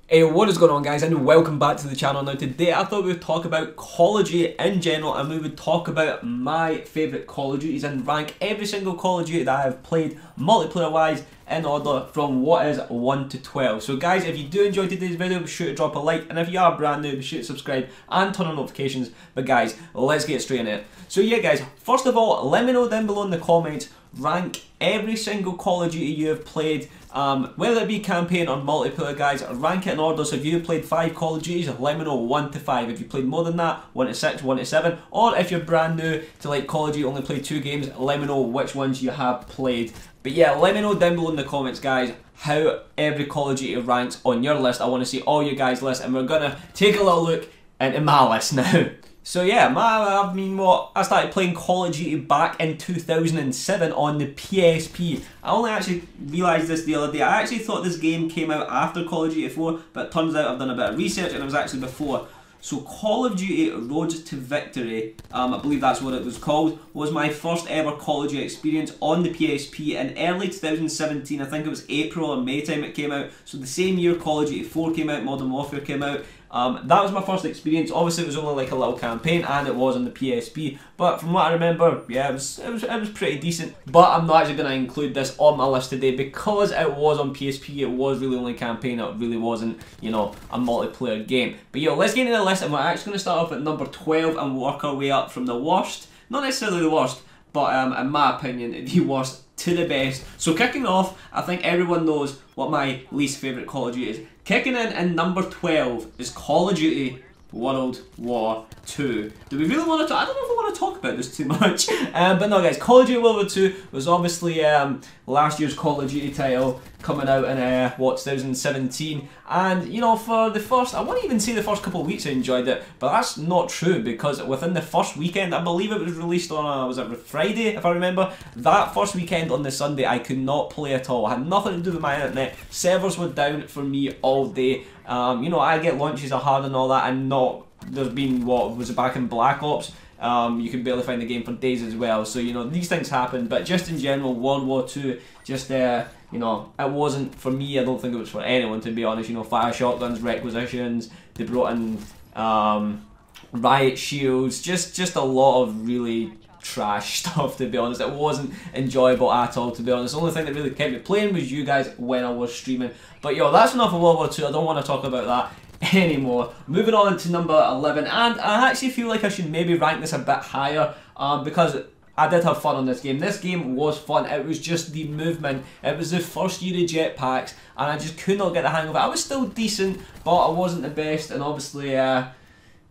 Hey, what is going on, guys, and welcome back to the channel. Now today I thought we would talk about Call of Duty in general, and we would talk about my favourite Call of Duties and rank every single Call of Duty that I have played multiplayer wise in order from what is 1 to 12. So guys, if you do enjoy today's video, be sure to drop a like, and if you are brand new, be sure to subscribe and turn on notifications. But guys, let's get straight into it. So yeah guys, first of all, let me know down below in the comments, rank every single Call of Duty you have played, whether it be campaign or multiplayer, guys. Rank it in order. So if you played 5 Call of Duties, let me know 1 to 5. If you played more than that, 1 to 6, 1 to 7. Or if you're brand new to like Call of Duty, only played 2 games, let me know which ones you have played. But yeah, let me know down below in the comments, guys, how every Call of Duty ranks on your list. I want to see all you guys' lists, and we're gonna take a little look into my list now. So yeah, I started playing Call of Duty back in 2007 on the PSP. I only actually realised this the other day. I actually thought this game came out after Call of Duty 4, but it turns out I've done a bit of research and it was actually before. So Call of Duty Road to Victory, I believe that's what it was called, was my first ever Call of Duty experience on the PSP in early 2017. I think it was April or May time it came out. So the same year Call of Duty 4 came out, Modern Warfare came out. That was my first experience. Obviously it was only like a little campaign and it was on the PSP, but from what I remember, yeah, it was pretty decent. But I'm not actually going to include this on my list today because it was on PSP. It was really only a campaign. It really wasn't, you know, a multiplayer game. But yo, let's get into the list, and we're actually going to start off at number 12 and work our way up from the worst, not necessarily the worst, but in my opinion, the worst to the best. So kicking off, I think everyone knows what my least favourite Call of Duty is. Kicking in number 12 is Call of Duty World War II. Do we really want to talk? I don't know if we want to talk about this too much. But no guys, Call of Duty World War II was obviously last year's Call of Duty title coming out in 2017. And you know, for the first, I wouldn't even say the first couple of weeks I enjoyed it, but that's not true because within the first weekend, I believe it was released on was it Friday if I remember, that first weekend on the Sunday I could not play at all. I had nothing to do with my internet. Servers were down for me all day. You know, I get launches are hard and all that, and there's been, what was it, back in Black Ops, you can barely find the game for days as well. So you know, these things happen, but just in general, World War II, just you know, it wasn't for me. I don't think it was for anyone, to be honest. You know, fire shotguns, requisitions, they brought in riot shields, just a lot of really trash stuff, to be honest. It wasn't enjoyable at all, to be honest. The only thing that really kept me playing was you guys when I was streaming. But yo, that's enough of World War II. I don't want to talk about that anymore. Moving on to number 11, and I actually feel like I should maybe rank this a bit higher because I did have fun on this game. This game was fun. It was just the movement. It was the first year of jetpacks, and I just could not get the hang of it. I was still decent, but I wasn't the best, and obviously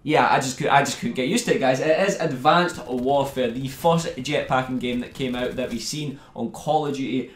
yeah, I just couldn't get used to it, guys. It is Advanced Warfare, the first jetpacking game that came out that we've seen on Call of Duty.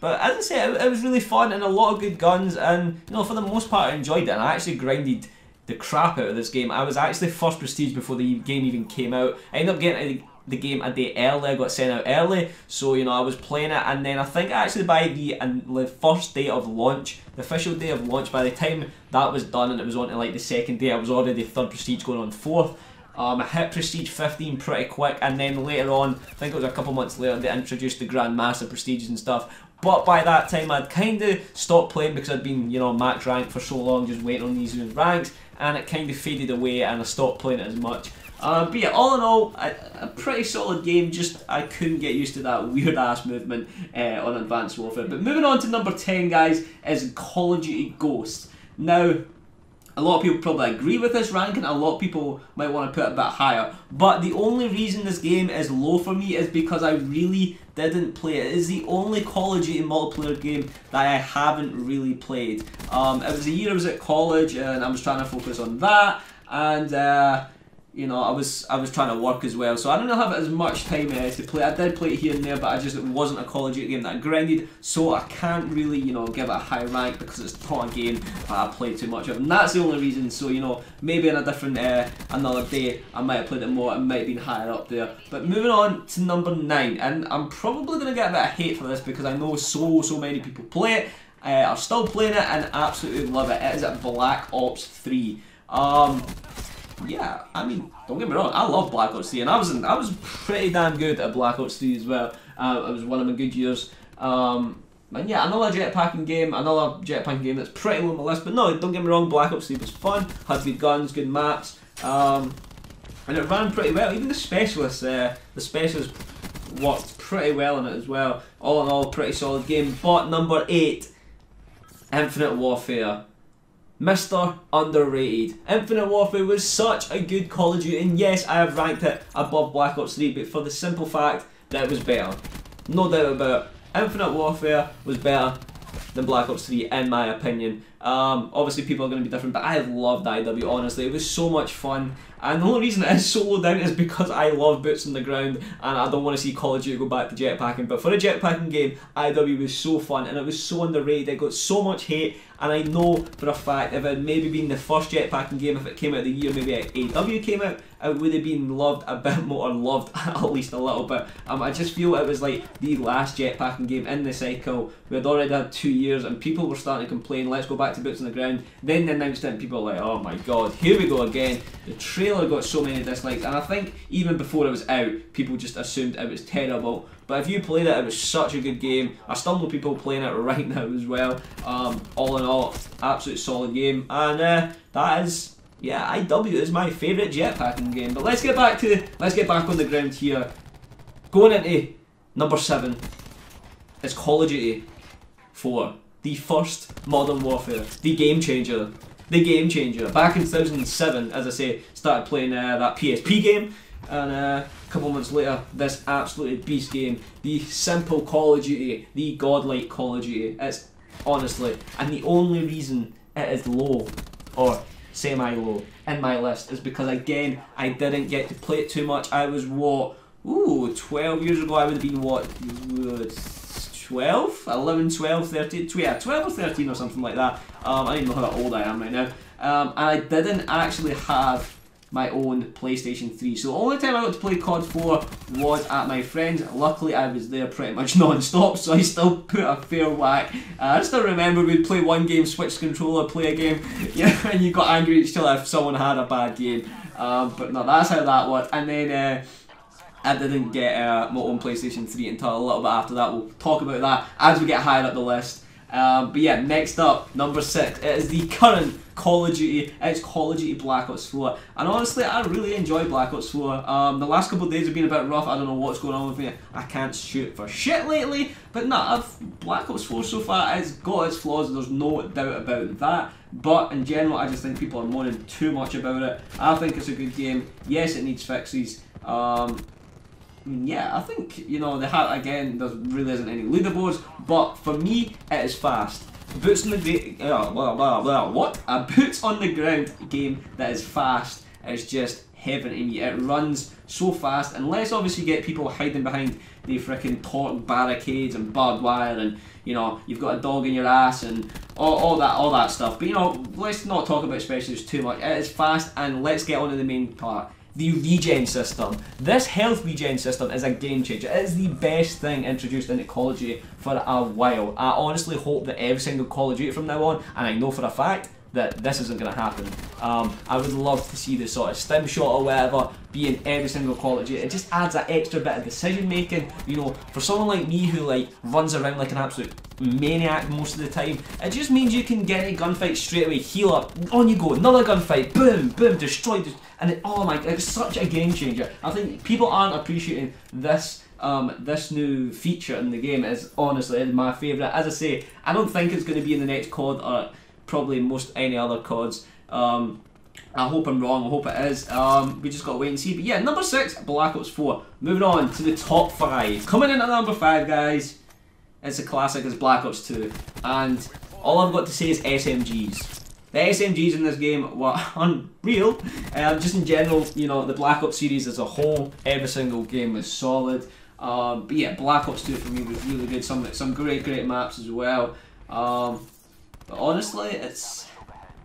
But as I say, it was really fun and a lot of good guns, and you know, for the most part I enjoyed it, and I actually grinded the crap out of this game. I was actually first prestige before the game even came out. I ended up getting the game a day early. I got sent out early, so you know, I was playing it, and then I think actually by the first day of launch, the official day of launch, by the time that was done and it was on to like the second day, I was already 3rd prestige going on 4th. I hit prestige 15 pretty quick, and then later on, I think it was a couple months later, they introduced the Grandmaster prestiges and stuff. But by that time I'd kind of stopped playing because I'd been, you know, max rank for so long, just waiting on these ranks, and it kind of faded away and I stopped playing it as much. But yeah, all in all, a pretty solid game, just I couldn't get used to that weird ass movement on Advanced Warfare. But moving on to number 10, guys, is Call of Duty Ghosts. Now, a lot of people probably agree with this ranking, a lot of people might want to put it a bit higher, but the only reason this game is low for me is because I really didn't play it. It is the only Call of Duty multiplayer game that I haven't really played. It was a year I was at college and I was trying to focus on that, and you know, I was trying to work as well, so I don't have as much time to play. I did play it here and there, but it wasn't a Call of Duty game that I grinded, so I can't really, you know, give it a high rank because it's not a game that I play too much of, and that's the only reason. So you know, maybe in a different another day I might have played it more, it might have been higher up there. But moving on to number 9, and I'm probably going to get a bit of hate for this because I know so many people play it, are still playing it and absolutely love it. It is Black Ops 3. Yeah, I mean, don't get me wrong, I love Black Ops 3, and I was pretty damn good at Black Ops 3 as well. It was one of my good years. And yeah, another jetpacking game that's pretty low on my list. But no, don't get me wrong, Black Ops 3 was fun, had good guns, good maps, and it ran pretty well. Even the specialists worked pretty well in it as well. All in all, pretty solid game. But number 8, Infinite Warfare. Mr. Underrated. Infinite Warfare was such a good Call of Duty, and yes, I have ranked it above Black Ops 3, but for the simple fact that it was better. No doubt about it. Infinite Warfare was better than Black Ops 3 in my opinion. Obviously people are going to be different, but I loved IW, honestly. It was so much fun, and the only reason it is so low down is because I love boots on the ground and I don't want to see Call of Duty go back to jetpacking. But for a jetpacking game, IW was so fun and it was so underrated. It got so much hate, and I know for a fact if it had maybe been the first jetpacking game, if it came out of the year maybe AW came out, it would have been loved a bit more, or loved at least a little bit. I just feel it was like the last jetpacking game in the cycle. We had already had 2 years and people were starting to complain, let's go back to boots on the ground. Then they announced it and people were like, oh my god, here we go again. The trailer got so many dislikes, and I think even before it was out, people just assumed it was terrible. But if you played it, it was such a good game. I still know people playing it right now as well. All in all, absolute solid game. And that is, yeah, IW is my favourite jetpacking game. But let's get back on the ground here. Going into number 7, it's Call of Duty 4. The first Modern Warfare, the game changer. The game changer. Back in 2007, as I say, started playing that PSP game, and a couple months later, this absolutely beast game, the simple Call of Duty, the godlike Call of Duty. It's honestly, and the only reason it is low, or semi-low, in my list is because again, I didn't get to play it too much. I was what, 12 years ago, I would have been what, 12, 11, 12, 13, yeah, 12 or 13 or something like that. I don't even know how old I am right now. And I didn't actually have my own PlayStation 3. So the only time I got to play COD 4 was at my friend's. Luckily I was there pretty much non-stop, so I still put a fair whack. I still remember we'd play one game, switch controller, play a game, yeah, and you got angry at each other if someone had a bad game. But no, that's how that worked. And then I didn't get my own PlayStation 3 until a little bit after that. We'll talk about that as we get higher up the list. But yeah, next up, number 6, it is the current Call of Duty. It's Call of Duty Black Ops 4. And honestly, I really enjoy Black Ops 4. The last couple of days have been a bit rough. I don't know what's going on with me. I can't shoot for shit lately. But no, Black Ops 4 so far has got its flaws, there's no doubt about that. But in general, I just think people are moaning too much about it. I think it's a good game. Yes, it needs fixes. Yeah, I think, you know, again, there really isn't any leaderboards, but for me, it is fast. Boots on the what? A boots on the ground game that is fast is just heaven to me. It runs so fast, and let's obviously get people hiding behind the freaking torque barricades and barbed wire, and you know, you've got a dog in your ass and all that stuff. But you know, let's not talk about specialists too much. It is fast, and let's get on to the main part. The regen system. This health regen system is a game changer. It is the best thing introduced into Call of Duty for a while. I honestly hope that every single Call of Duty from now on, and I know for a fact that this isn't going to happen. I would love to see this sort of stim shot or whatever be in every single Call of Duty. It just adds that extra bit of decision making. You know, for someone like me who like runs around like an absolute maniac most of the time, it just means you can get a gunfight straight away, heal up, on you go, another gunfight, boom, boom, destroy, and it, oh my, it's such a game changer. I think people aren't appreciating this. This new feature in the game is honestly my favourite. As I say, I don't think it's going to be in the next COD or probably most any other CODs. I hope I'm wrong, I hope it is. We just got to wait and see. But yeah, number 6, Black Ops 4. Moving on to the top 5. Coming in at number 5, guys, it's a classic, it's Black Ops 2. And all I've got to say is SMGs. The SMGs in this game were unreal. Just in general, you know, the Black Ops series as a whole, every single game was solid. But yeah, Black Ops 2 for me was really good. Some great maps as well. But honestly,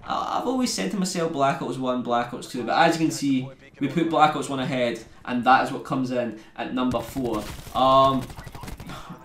I've always said to myself Black Ops 1, Black Ops 2, but as you can see, we put Black Ops 1 ahead, and that is what comes in at number 4.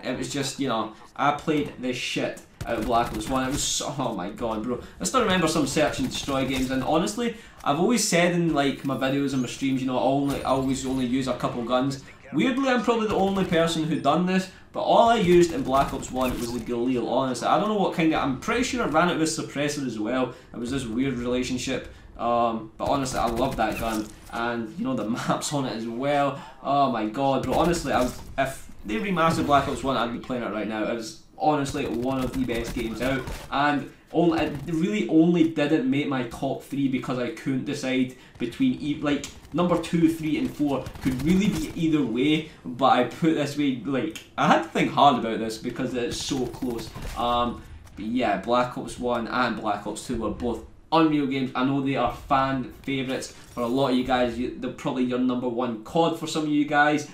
It was just, you know, I played this shit out of Black Ops 1. It was so, oh my god, bro. I still remember some search and destroy games, and honestly, I've always said in like my videos and my streams, you know, I always only use a couple guns. Weirdly, I'm probably the only person who done this, but all I used in Black Ops 1 was the Galil, honestly. I don't know what kind of... I'm pretty sure I ran it with Suppressor as well. It was this weird relationship. But honestly, I love that gun. And, you know, the maps on it as well. Oh my god, bro. Honestly, if they remastered Black Ops 1, I'd be playing it right now. It was honestly one of the best games out. And it really only didn't make my top 3 because I couldn't decide between, like, number 2, 3 and 4 could really be either way, but I put this way, like, I had to think hard about this because it's so close. But yeah, Black Ops 1 and Black Ops 2 were both unreal games. I know they are fan favourites for a lot of you guys. They're probably your number 1 COD for some of you guys.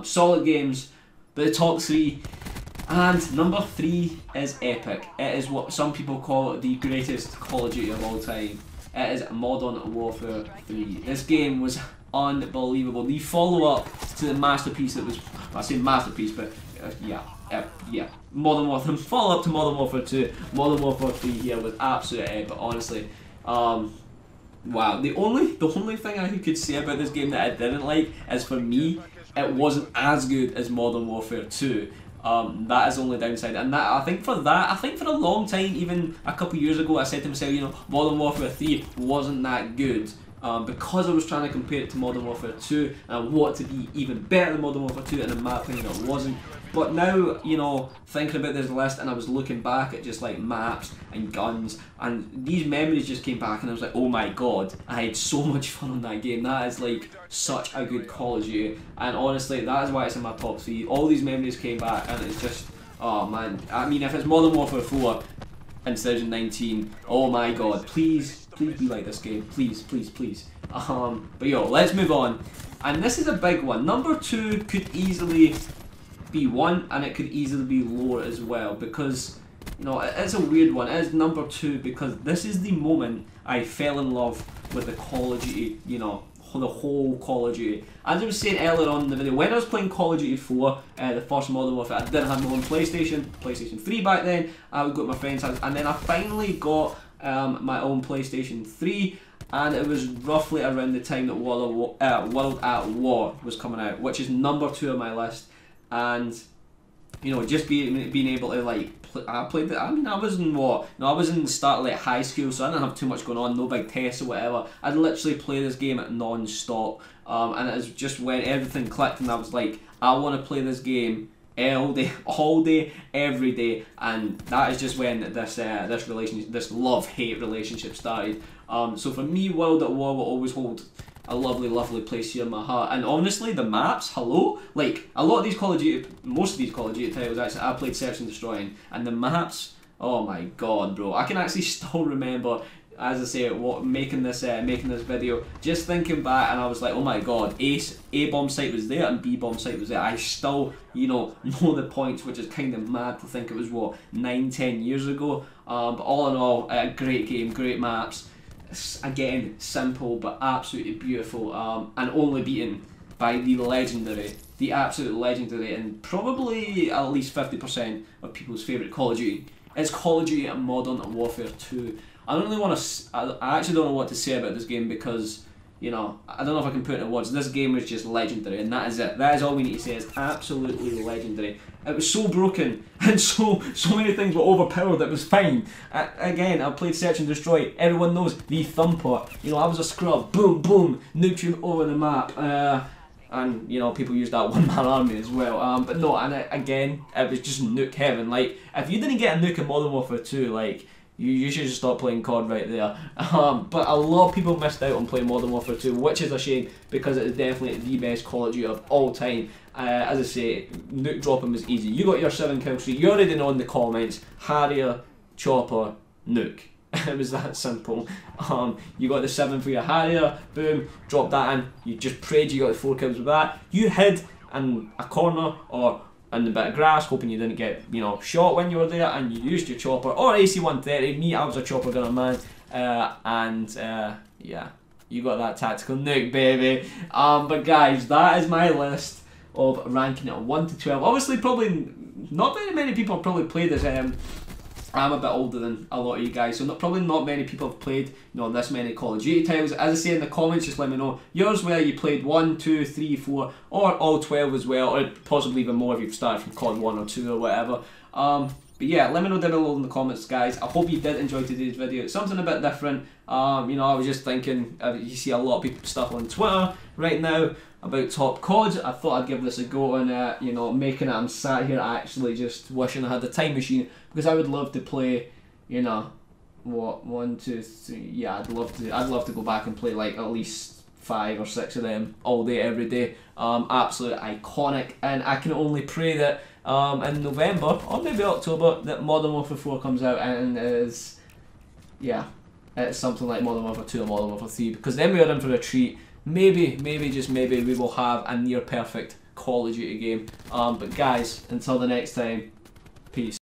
Solid games, but the top 3. And number 3 is epic. It is what some people call the greatest Call of Duty of all time. It is Modern Warfare 3. This game was unbelievable. The follow-up to the masterpiece that was, I say masterpiece, but yeah, Modern Warfare. Follow-up to Modern Warfare 2. Modern Warfare 3 here was absolute epic, honestly. Wow. The only thing I could say about this game that I didn't like is, for me, it wasn't as good as Modern Warfare 2. That is the only downside, and that I think for a long time, even a couple years ago, I said to myself, you know, Modern Warfare 3 wasn't that good, because I was trying to compare it to Modern Warfare 2, and I wanted to be even better than Modern Warfare 2, and in my opinion it wasn't. But now, you know, thinking about this list, and I was looking back at just like maps and guns, and these memories just came back, and I was like, oh my god, I had so much fun on that game. That is like such a good Call of Duty, and honestly, that is why it's in my top 3. All these memories came back, and it's just, oh man. I mean, if it's Modern Warfare 4 in 2019, oh my god, please be like this game, please. But yo, let's move on, and this is a big one. Number 2 could easily be 1, and it could easily be lower as well, because, you know, it's a weird one. It is number 2 because this is the moment I fell in love with the Call of Duty, you know, the whole Call of Duty. As I was saying earlier on in the video, when I was playing Call of Duty 4, the first Modern Warfare, I didn't have my own PlayStation 3 back then. I would go to my friend's house, and then I finally got my own PlayStation 3, and it was roughly around the time that World at War was coming out, which is number 2 on my list. And, you know, just being able to, like, I played it. I mean, I was in I was in the start of, like, high school, so I didn't have too much going on, no big tests or whatever. I'd literally play this game non-stop, and it was just when everything clicked, and I was like, I want to play this game all day, every day, and that is just when this love-hate relationship started. So for me, World at War will always hold a lovely place here in my heart. And honestly, the maps, hello? Like, a lot of these Call of Duty, most of these Call of Duty titles, actually, I played Search and Destroy, and the maps, oh my god, bro. I can actually still remember, as I say, making this video, just thinking back, and I was like, oh my god, A bomb site was there and B bomb site was there. I still, you know the points, which is kind of mad to think it was, 9-10 years ago. But all in all, a great game, great maps. Again, simple but absolutely beautiful, and only beaten by the absolute legendary, and probably at least 50% of people's favourite Call of Duty. It's Call of Duty Modern Warfare 2. I actually don't know what to say about this game, because, you know, I don't know if I can put it in words. This game was just legendary, and that is it. That is all we need to say. It's absolutely legendary. It was so broken, and so many things were overpowered. It was fine. Again, I played Search and Destroy. Everyone knows the thumper. You know, I was a scrub. Boom, boom, nuke you over the map. And, you know, people use that one-man army as well. But no, and again, it was just nuke heaven. Like, if you didn't get a nuke in Modern Warfare 2, like, you should just stop playing COD right there. But a lot of people missed out on playing Modern Warfare 2, which is a shame, because it is definitely the best Call of Duty of all time. As I say, nuke dropping was easy. You got your 7-kill streak. You already know in the comments, Harrier, Chopper, nuke. It was that simple. You got the 7 for your Harrier, boom, drop that in. You just prayed you got the 4 kills with that. You hid in a corner or in the bit of grass, hoping you didn't get, you know, shot when you were there, and you used your chopper or AC-130. Me, I was a chopper gunner, man, yeah, you got that tactical nuke, baby. But guys, that is my list of ranking it 1 to 12. Obviously, probably not very many people have probably played this I'm a bit older than a lot of you guys, so probably not many people have played, this many Call of Duty titles. As I say in the comments, just let me know yours, where you played 1, 2, 3, 4, or all 12 as well, or possibly even more if you've started from COD 1 or 2 or whatever. But yeah, let me know down below in the comments, guys. I hope you did enjoy today's video. It's something a bit different. I was just thinking, you see a lot of people stuff on Twitter right now about top CODs. I thought I'd give this a go, and making it. I'm sat here actually just wishing I had the time machine, because I would love to play, what, 1, 2, 3. Yeah, I'd love to go back and play like at least 5 or 6 of them all day, every day. Absolute iconic, and I can only pray that in November or maybe October that Modern Warfare 4 comes out and it's something like Modern Warfare 2 or Modern Warfare 3, because then we are in for a treat. Maybe, just maybe, we will have a near perfect Call of Duty game. But guys, until the next time, peace.